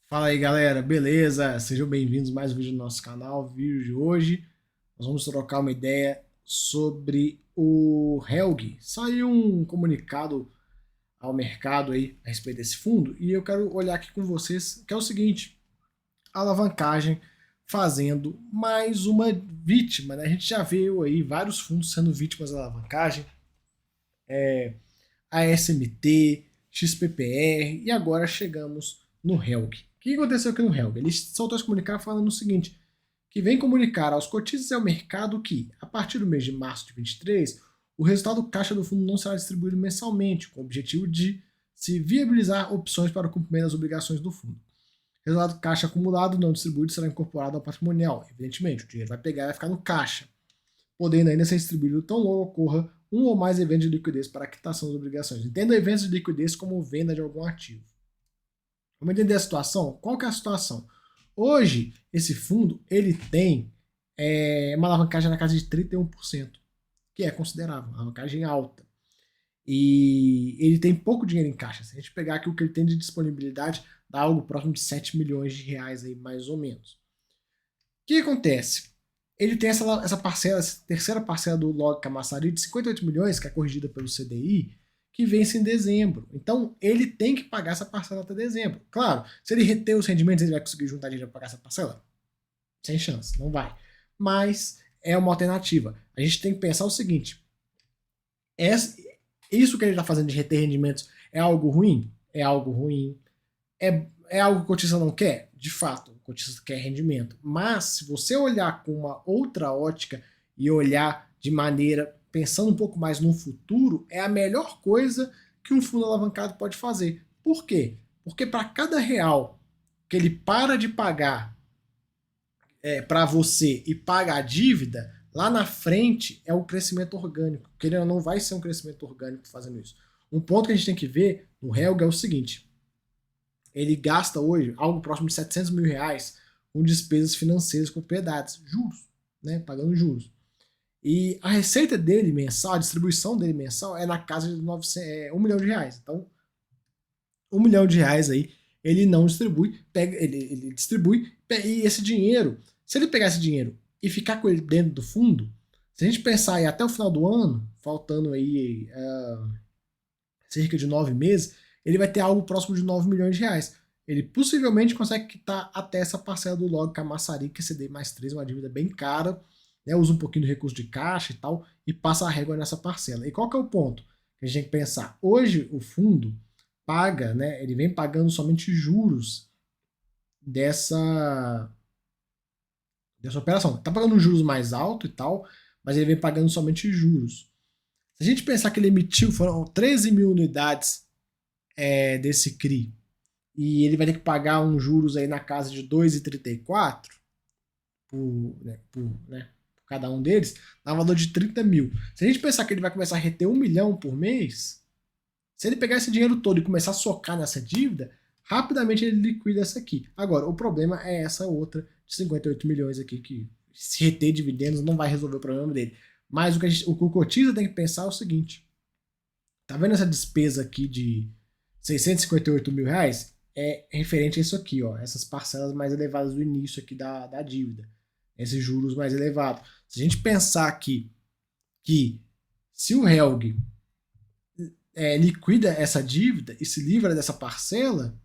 Fala aí galera, beleza? Sejam bem-vindos a mais um vídeo do nosso canal. Vídeo de hoje, nós vamos trocar uma ideia sobre o Helg. Saiu um comunicado ao mercado aí a respeito desse fundo e eu quero olhar aqui com vocês, que é o seguinte: a alavancagem fazendo mais uma vítima, né? A gente já viu aí vários fundos sendo vítimas da alavancagem, ASMT, XPPR e agora chegamos no Helg. O que aconteceu aqui no Helg? Ele soltou esse comunicado falando o seguinte: que vem comunicar aos cotistas e ao mercado que, a partir do mês de março de 23, o resultado caixa do fundo não será distribuído mensalmente, com o objetivo de se viabilizar opções para o cumprimento das obrigações do fundo. O resultado caixa acumulado não distribuído será incorporado ao patrimonial. Evidentemente, o dinheiro vai pegar e vai ficar no caixa, podendo ainda ser distribuído tão logo ocorra um ou mais eventos de liquidez para a quitação das obrigações. Entenda eventos de liquidez como venda de algum ativo. Vamos entender a situação? Qual que é a situação? Hoje, esse fundo ele tem uma alavancagem na casa de 31%, que é considerável, uma alavancagem alta. E ele tem pouco dinheiro em caixa. Se a gente pegar aqui o que ele tem de disponibilidade, dá algo próximo de 7 milhões de reais aí, mais ou menos. O que acontece? Ele tem essa parcela, essa terceira parcela do Log Camaçari de 58 milhões, que é corrigida pelo CDI, que vence em dezembro. Então, ele tem que pagar essa parcela até dezembro. Claro, se ele reter os rendimentos, ele vai conseguir juntar dinheiro para pagar essa parcela? Sem chance, não vai. Mas é uma alternativa. A gente tem que pensar o seguinte: isso que ele está fazendo de reter rendimentos é algo ruim? É algo ruim. É algo que o cotista não quer? De fato, o cotista quer rendimento. Mas se você olhar com uma outra ótica e olhar de maneira pensando um pouco mais no futuro, é a melhor coisa que um fundo alavancado pode fazer. Por quê? Porque para cada real que ele para de pagar para você e paga a dívida, lá na frente é o crescimento orgânico. Que ele não vai ser um crescimento orgânico fazendo isso. Um ponto que a gente tem que ver no Helg é o seguinte: ele gasta hoje algo próximo de 700 mil reais com despesas financeiras com propriedades, juros, né, pagando juros. E a receita dele mensal, a distribuição dele mensal é na casa de 1 milhão de reais. Então, 1 milhão de reais aí ele não distribui, ele distribui, e esse dinheiro, se ele pegar esse dinheiro e ficar com ele dentro do fundo, se a gente pensar aí até o final do ano, faltando aí cerca de 9 meses, ele vai ter algo próximo de 9 milhões de reais. Ele possivelmente consegue quitar até essa parcela do Log Camaçari, que é CD mais 3, uma dívida bem cara, né, usa um pouquinho do recurso de caixa e tal, e passa a régua nessa parcela. E qual que é o ponto que a gente tem que pensar? Hoje o fundo paga, né, ele vem pagando somente juros dessa operação. Está pagando juros mais alto e tal, mas ele vem pagando somente juros. Se a gente pensar que ele emitiu, foram 13 mil unidades desse CRI, e ele vai ter que pagar uns juros aí na casa de 2,34 por cada um deles, dá um valor de 30 mil. Se a gente pensar que ele vai começar a reter 1 milhão por mês, se ele pegar esse dinheiro todo e começar a socar nessa dívida, rapidamente ele liquida essa aqui. Agora, o problema é essa outra de 58 milhões aqui, que se reter dividendos não vai resolver o problema dele. Mas o que o cotista tem que pensar é o seguinte: tá vendo essa despesa aqui de 658 mil reais? É referente a isso aqui, ó, essas parcelas mais elevadas do início aqui da dívida, esses juros mais elevados. Se a gente pensar aqui que se o Helg liquida essa dívida e se livra dessa parcela,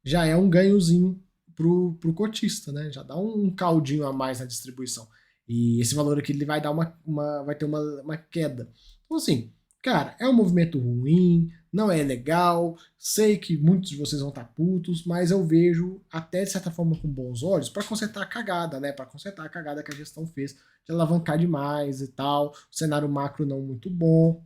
já é um ganhozinho pro cotista, né? Já dá um caldinho a mais na distribuição. E esse valor aqui ele vai dar vai ter uma queda. Então, assim, cara, é um movimento ruim, não é legal, sei que muitos de vocês vão estar putos, mas eu vejo até de certa forma com bons olhos para consertar a cagada, né? Para consertar a cagada que a gestão fez de alavancar demais e tal, o cenário macro não muito bom.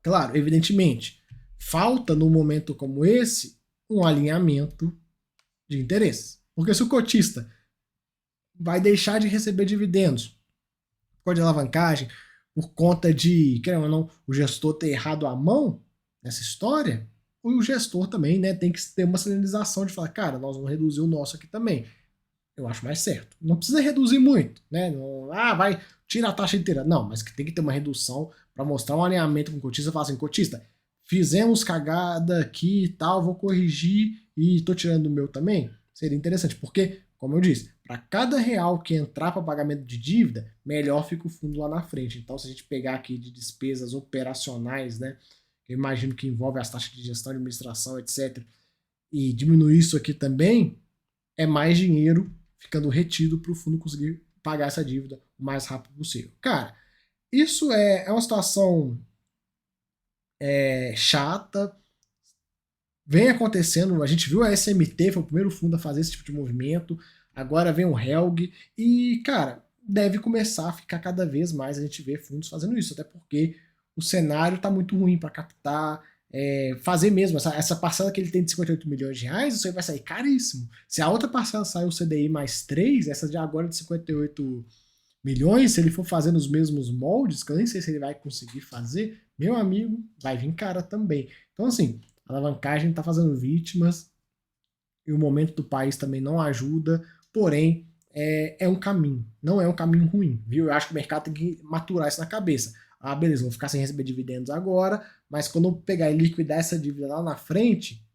Claro, evidentemente, falta num momento como esse um alinhamento de interesses. Porque se o cotista vai deixar de receber dividendos por conta de alavancagem, por conta de, querendo ou não, o gestor ter errado a mão nessa história, o gestor também, né, tem que ter uma sinalização de falar, cara, nós vamos reduzir o nosso aqui também. Eu acho mais certo. Não precisa reduzir muito, né? Não, vai, tira a taxa inteira. Não, mas que tem que ter uma redução para mostrar um alinhamento com o cotista e falar assim, cotista, fizemos cagada aqui e tal, vou corrigir e tô tirando o meu também. seria interessante, porque, como eu disse, para cada real que entrar para pagamento de dívida, melhor fica o fundo lá na frente. Então, se a gente pegar aqui de despesas operacionais, né, eu imagino que envolve as taxas de gestão, de administração, etc., e diminuir isso aqui também, é mais dinheiro ficando retido para o fundo conseguir pagar essa dívida o mais rápido possível. Cara, isso é uma situação chata, vem acontecendo, a gente viu a SMT, foi o primeiro fundo a fazer esse tipo de movimento, agora vem o Helg, e, cara, deve começar a ficar cada vez mais a gente ver fundos fazendo isso, até porque o cenário está muito ruim para captar, fazer mesmo, essa parcela que ele tem de 58 milhões de reais, isso aí vai sair caríssimo. Se a outra parcela sair o CDI mais 3, essa de agora de 58 milhões, se ele for fazer nos mesmos moldes, que eu nem sei se ele vai conseguir fazer, meu amigo, vai vir cara também. Então, assim, a alavancagem está fazendo vítimas e o momento do país também não ajuda, porém, é um caminho, não é um caminho ruim, viu? Eu acho que o mercado tem que maturar isso na cabeça. Ah, beleza, vou ficar sem receber dividendos agora, mas quando eu pegar e liquidar essa dívida lá na frente,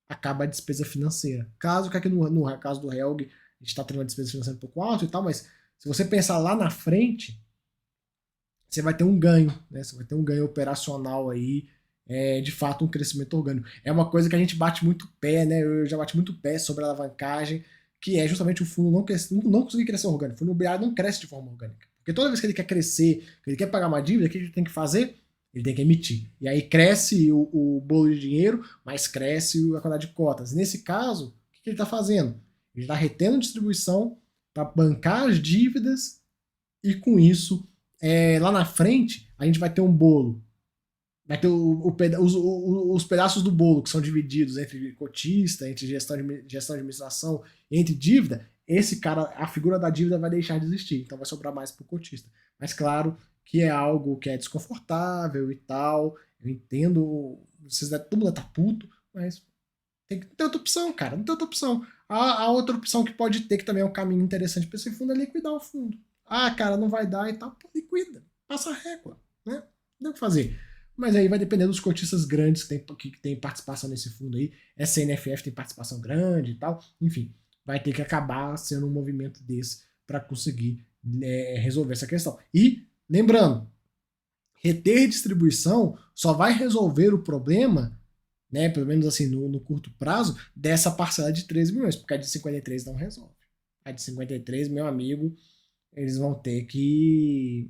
acaba a despesa financeira. Caso que aqui no caso do Helg, a gente está tendo uma despesa financeira um pouco alta e tal, mas se você pensar lá na frente, você vai ter um ganho, né? Você vai ter um ganho operacional aí, de fato um crescimento orgânico. É uma coisa que a gente bate muito pé, né? Eu já bati muito pé sobre a alavancagem, que é justamente o fundo não conseguir crescer orgânico. O fundo imobiliário não cresce de forma orgânica. Porque toda vez que ele quer crescer, que ele quer pagar uma dívida, o que ele tem que fazer? Ele tem que emitir. E aí cresce o bolo de dinheiro, mas cresce a quantidade de cotas. Nesse caso, o que ele está fazendo? Ele está retendo distribuição para bancar as dívidas e com isso, lá na frente, a gente vai ter um bolo. Vai ter os pedaços do bolo que são divididos entre cotista, entre gestão de administração, entre dívida. Esse cara, a figura da dívida vai deixar de existir, então vai sobrar mais para o cotista. Mas claro que é algo que é desconfortável e tal. Eu entendo, todo mundo tá puto, mas tem que ter outra opção, cara. Não tem outra opção. A outra opção que pode ter, que também é um caminho interessante para esse fundo, é liquidar o fundo. Ah, cara, não vai dar e tal. Pô, liquida. Passa a régua, né? Não tem o que fazer. Mas aí vai depender dos cotistas grandes que tem participação nesse fundo aí. Essa NFF tem participação grande e tal. Enfim, vai ter que acabar sendo um movimento desse para conseguir resolver essa questão. E, lembrando, reter distribuição só vai resolver o problema, né, pelo menos assim no curto prazo, dessa parcela de 13 milhões, porque a de 53 não resolve. A de 53, meu amigo, eles vão ter que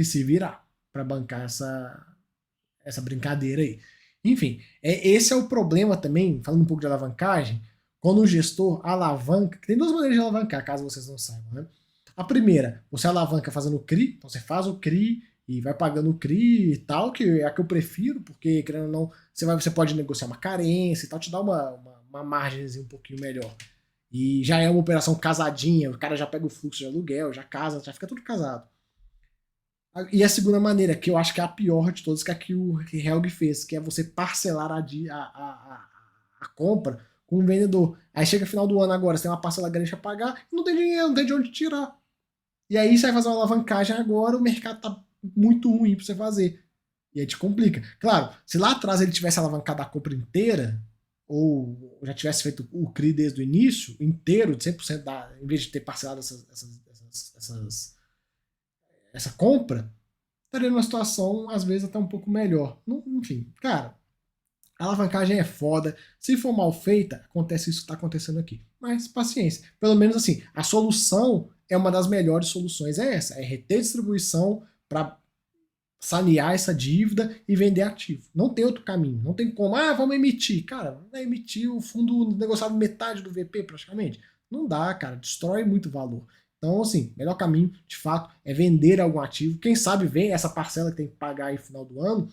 se virar para bancar essa brincadeira aí. Enfim, esse é o problema também, falando um pouco de alavancagem, quando o gestor alavanca, tem duas maneiras de alavancar, caso vocês não saibam, né? A primeira, você alavanca fazendo o CRI, então você faz o CRI e vai pagando o CRI e tal, que é a que eu prefiro, porque, querendo ou não, você pode negociar uma carência e tal, te dá uma margem um pouquinho melhor. E já é uma operação casadinha, o cara já pega o fluxo de aluguel, já casa, já fica tudo casado. E a segunda maneira, que eu acho que é a pior de todas, que é a que o Helg fez, que é você parcelar a compra com o vendedor. Aí chega no final do ano agora, você tem uma parcela grande para pagar, e não tem dinheiro, não tem de onde tirar. E aí você vai fazer uma alavancagem agora, o mercado tá muito ruim para você fazer. E aí te complica. Claro, se lá atrás ele tivesse alavancado a compra inteira, ou já tivesse feito o CRI desde o início, inteiro, de 100%, em vez de ter parcelado essa compra, estaria numa situação, às vezes, até um pouco melhor. Enfim, cara, a alavancagem é foda. Se for mal feita, acontece isso que está acontecendo aqui. Mas paciência. Pelo menos assim, a solução é uma das melhores soluções. É essa: é reter distribuição para sanear essa dívida e vender ativo. Não tem outro caminho. Não tem como, vamos emitir. Cara, vai emitir o fundo negociado metade do VP praticamente. Não dá, cara. Destrói muito valor. Então, assim, melhor caminho, de fato, é vender algum ativo. Quem sabe vem essa parcela que tem que pagar aí no final do ano.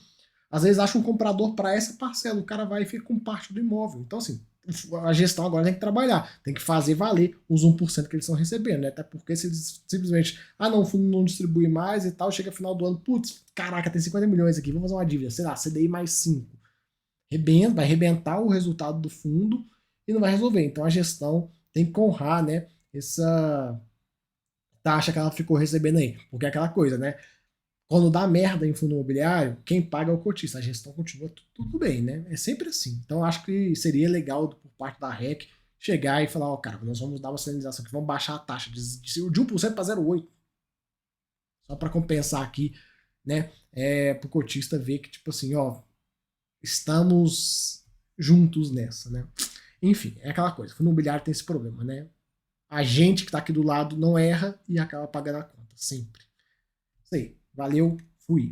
Às vezes acha um comprador para essa parcela, o cara vai e fica com parte do imóvel. Então, assim, a gestão agora tem que trabalhar, tem que fazer valer os 1% que eles estão recebendo, né? Até porque se eles simplesmente, não, o fundo não distribui mais e tal, chega no final do ano, putz, caraca, tem 50 milhões aqui, vamos fazer uma dívida, sei lá, CDI mais 5. Vai arrebentar o resultado do fundo e não vai resolver. Então a gestão tem que honrar, né, essa taxa que ela ficou recebendo aí. Porque é aquela coisa, né? Quando dá merda em fundo imobiliário, quem paga é o cotista. A gestão continua tudo bem, né? É sempre assim. Então acho que seria legal por parte da REC chegar e falar, ó, cara, nós vamos dar uma sinalização aqui, vamos baixar a taxa de 1% para 0,8%. Só para compensar aqui, né? Pro cotista ver que, tipo assim, ó, estamos juntos nessa, né? Enfim, é aquela coisa. Fundo imobiliário tem esse problema, né? A gente que tá aqui do lado não erra e acaba pagando a conta, sempre. Isso aí. Valeu, fui.